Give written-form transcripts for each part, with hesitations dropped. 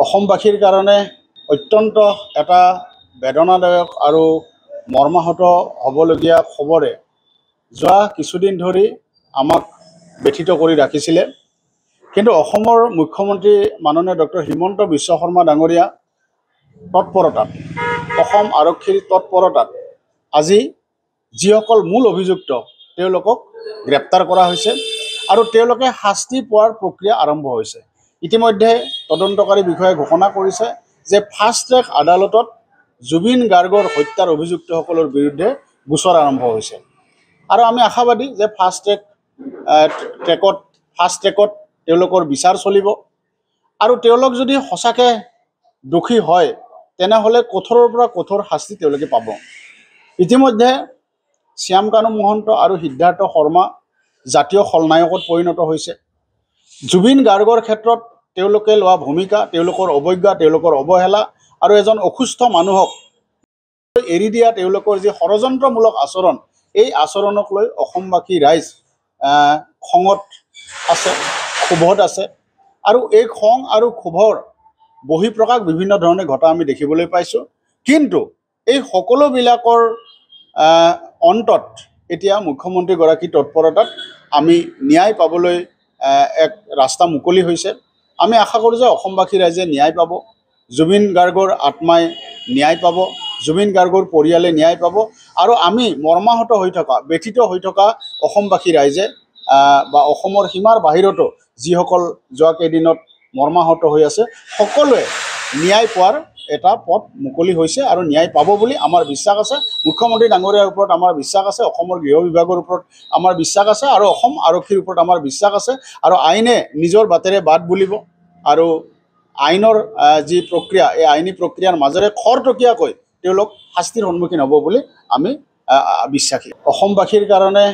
অসমবাসীৰ কাৰণে অত্যন্ত এটা বেদনাদায়ক আৰু মৰ্মাহত হ'বলগীয়া খবৰে যোৱা কিছুদিন ধৰি আমাক ব্যথিত কৰি ৰাখিছিলে। কিন্তু অসমৰ মুখ্যমন্ত্ৰী মাননীয় ডক্টৰ হিমন্ত বিশ্ব শৰ্মা ডাঙৰীয়া তৎপৰতাত, অসম আৰক্ষীৰ তৎপৰতাত আজি যিসকল মূল অভিযুক্ত তেওঁলোকক গ্ৰেপ্তাৰ কৰা হৈছে আৰু তেওঁলোকে শাস্তি পোৱাৰ প্ৰক্ৰিয়া আৰম্ভ হৈছে। ইতিমধ্যে তদন্তকাৰী বিষয়াই ঘোষণা কৰিছে যে ফাষ্ট ট্ৰেক আদালতত জুবিন গাৰ্গৰ হত্যাৰ অভিযুক্তসকলৰ বিৰুদ্ধে গোচৰ আৰম্ভ হৈছে আৰু আমি আশাবাদী যে ফাষ্ট ট্ৰেকত তেওঁলোকৰ বিচাৰ চলিব আৰু তেওঁলোক যদি সঁচাকৈ দোষী হয় তেনেহ'লে কঠোৰৰ পৰা কঠোৰ শাস্তি তেওঁলোকে পাব। ইতিমধ্যে শ্যাম কানু মহন্ত আৰু সিদ্ধাৰ্থ শৰ্মা জাতীয় খলনায়কত পৰিণত হৈছে। জুবিন গাৰ্গৰ ক্ষেত্ৰত তেওঁলোকে লোৱা ভূমিকা, তেওঁলোকৰ অৱজ্ঞা, তেওঁলোকৰ অৱহেলা আৰু এজন অসুস্থ মানুহক এৰি দিয়া তেওঁলোকৰ যি ষড়যন্ত্ৰমূলক আচৰণ, এই আচৰণক লৈ অসমবাসী ৰাইজ খঙত আছে, ক্ষোভত আছে আৰু এই খং আৰু ক্ষোভৰ বহিঃপ্ৰকাশ বিভিন্ন ধৰণে ঘটা আমি দেখিবলৈ পাইছোঁ। কিন্তু এই সকলোবিলাকৰ অন্তত এতিয়া মুখ্যমন্ত্ৰীগৰাকীৰ তৎপৰতাত আমি ন্যায় পাবলৈ এক ৰাস্তা মুকলি হৈছে। আমি আশা কৰোঁ যে অসমবাসী ৰাইজে ন্যায় পাব, জুবিন গাৰ্গৰ আত্মাই ন্যায় পাব, জুবিন গাৰ্গৰ পৰিয়ালে ন্যায় পাব আৰু আমি মৰ্মাহত হৈ থকা, ব্যথিত হৈ থকা অসমবাসী ৰাইজে বা অসমৰ সীমাৰ বাহিৰতো যিসকল যোৱা কেইদিনত মৰ্মাহত হৈ আছে সকলোৱে ন্যায় পোৱাৰ এটা পথ মুকলি হৈছে আৰু ন্যায় পাব বুলি আমাৰ বিশ্বাস আছে। মুখ্যমন্ত্ৰী ডাঙৰীয়াৰ ওপৰত আমাৰ বিশ্বাস আছে, অসমৰ গৃহ বিভাগৰ ওপৰত আমাৰ বিশ্বাস আছে আৰু অসম আৰক্ষীৰ ওপৰত আমাৰ বিশ্বাস আছে আৰু আইনে নিজৰ বাটেৰে বাট বুলিব আৰু আইনৰ যি প্ৰক্ৰিয়া, এই আইনী প্ৰক্ৰিয়াৰ মাজেৰে খৰতকীয়াকৈ তেওঁলোক শাস্তিৰ সন্মুখীন হ'ব বুলি আমি বিশ্বাসী। অসমবাসীৰ কাৰণে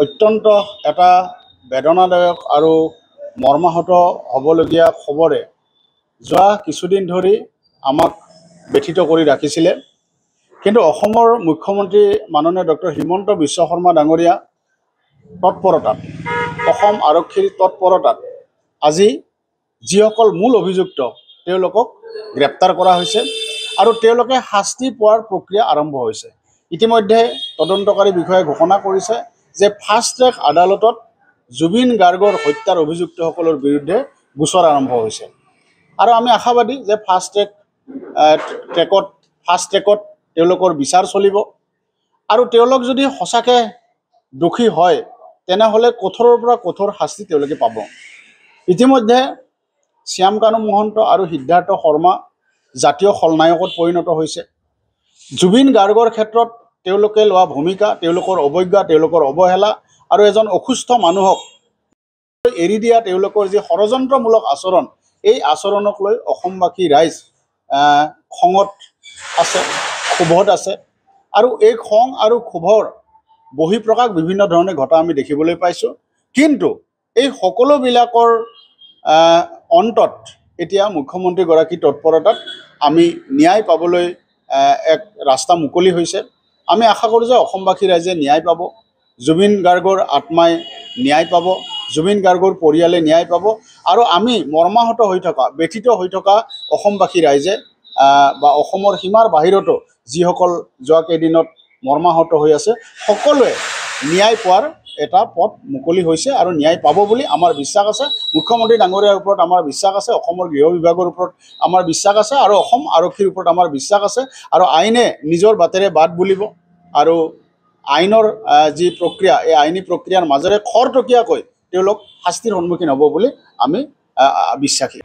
অত্যন্ত এটা বেদনাদায়ক আৰু মৰ্মাহত হ'বলগীয়া খবৰে যোৱা কিছুদিন ধৰি আমাক ব্যথিত কৰি ৰাখিছিলে। কিন্তু অসমৰ মুখ্যমন্ত্ৰী মাননীয় ডক্টৰ হিমন্ত বিশ্ব শৰ্মা ডাঙৰীয়া তৎপৰতাত, অসম আৰক্ষীৰ তৎপৰতাত আজি যিসকল মূল অভিযুক্ত তেওঁলোকক গ্ৰেপ্তাৰ কৰা হৈছে আৰু তেওঁলোকে শাস্তি পোৱাৰ প্ৰক্ৰিয়া আৰম্ভ হৈছে। ইতিমধ্যে তদন্তকাৰী বিষয়াই ঘোষণা কৰিছে যে ফাষ্ট ট্ৰেক আদালতত জুবিন গাৰ্গৰ হত্যাৰ অভিযুক্তসকলৰ বিৰুদ্ধে গোচৰ আৰম্ভ হৈছে আৰু আমি আশাবাদী যে ফাষ্ট ট্ৰেকত তেওঁলোকৰ বিচাৰ চলিব আৰু তেওঁলোক যদি সঁচাকৈ দোষী হয় তেনেহ'লে কঠোৰৰ পৰা কঠোৰ শাস্তি তেওঁলোকে পাব। ইতিমধ্যে শ্যাম কানু মহন্ত আৰু সিদ্ধাৰ্থ শৰ্মা জাতীয় খলনায়কত পৰিণত হৈছে। জুবিন গাৰ্গৰ ক্ষেত্ৰত তেওঁলোকে লোৱা ভূমিকা, তেওঁলোকৰ অৱজ্ঞা, তেওঁলোকৰ অৱহেলা আৰু এজন অসুস্থ মানুহক এৰি দিয়া তেওঁলোকৰ যি ষড়যন্ত্ৰমূলক আচৰণ, এই আচৰণক লৈ অসমবাসী ৰাইজ খঙত আছে, ক্ষোভত আছে আৰু এই খং আৰু ক্ষোভৰ বহিঃপ্ৰকাশ বিভিন্ন ধৰণে ঘটা আমি দেখিবলৈ পাইছোঁ। কিন্তু এই সকলোবিলাকৰ অন্তত এতিয়া মুখ্যমন্ত্ৰীগৰাকীৰ তৎপৰতাত আমি ন্যায় পাবলৈ এক ৰাস্তা মুকলি হৈছে। আমি আশা কৰোঁ যে অসমবাসী ৰাইজে ন্যায় পাব, জুবিন গাৰ্গৰ আত্মাই ন্যায় পাব, জুবিন গাৰ্গৰ পৰিয়ালে ন্যায় পাব আৰু আমি মৰ্মাহত হৈ থকা, ব্যথিত হৈ থকা অসমবাসী ৰাইজে বা অসমৰ সীমাৰ বাহিৰতো যিসকল যোৱা কেইদিনত মৰ্মাহত হৈ আছে সকলোৱে ন্যায় পোৱাৰ এটা পথ মুকলি হৈছে আৰু ন্যায় পাব বুলি আমাৰ বিশ্বাস আছে। মুখ্যমন্ত্ৰী ডাঙৰীয়াৰ ওপৰত আমাৰ বিশ্বাস আছে, অসমৰ গৃহ বিভাগৰ ওপৰত আমাৰ বিশ্বাস আছে আৰু অসম আৰক্ষীৰ ওপৰত আমাৰ বিশ্বাস আছে আৰু আইনে নিজৰ বাটেৰে বাট বুলিব আৰু আইনৰ যি প্ৰক্ৰিয়া, এই আইনী প্ৰক্ৰিয়াৰ মাজেৰে খৰতকীয়াকৈ তেওঁলোক শাস্তিৰ সন্মুখীন হ'ব বুলি আমি বিশ্বাসী।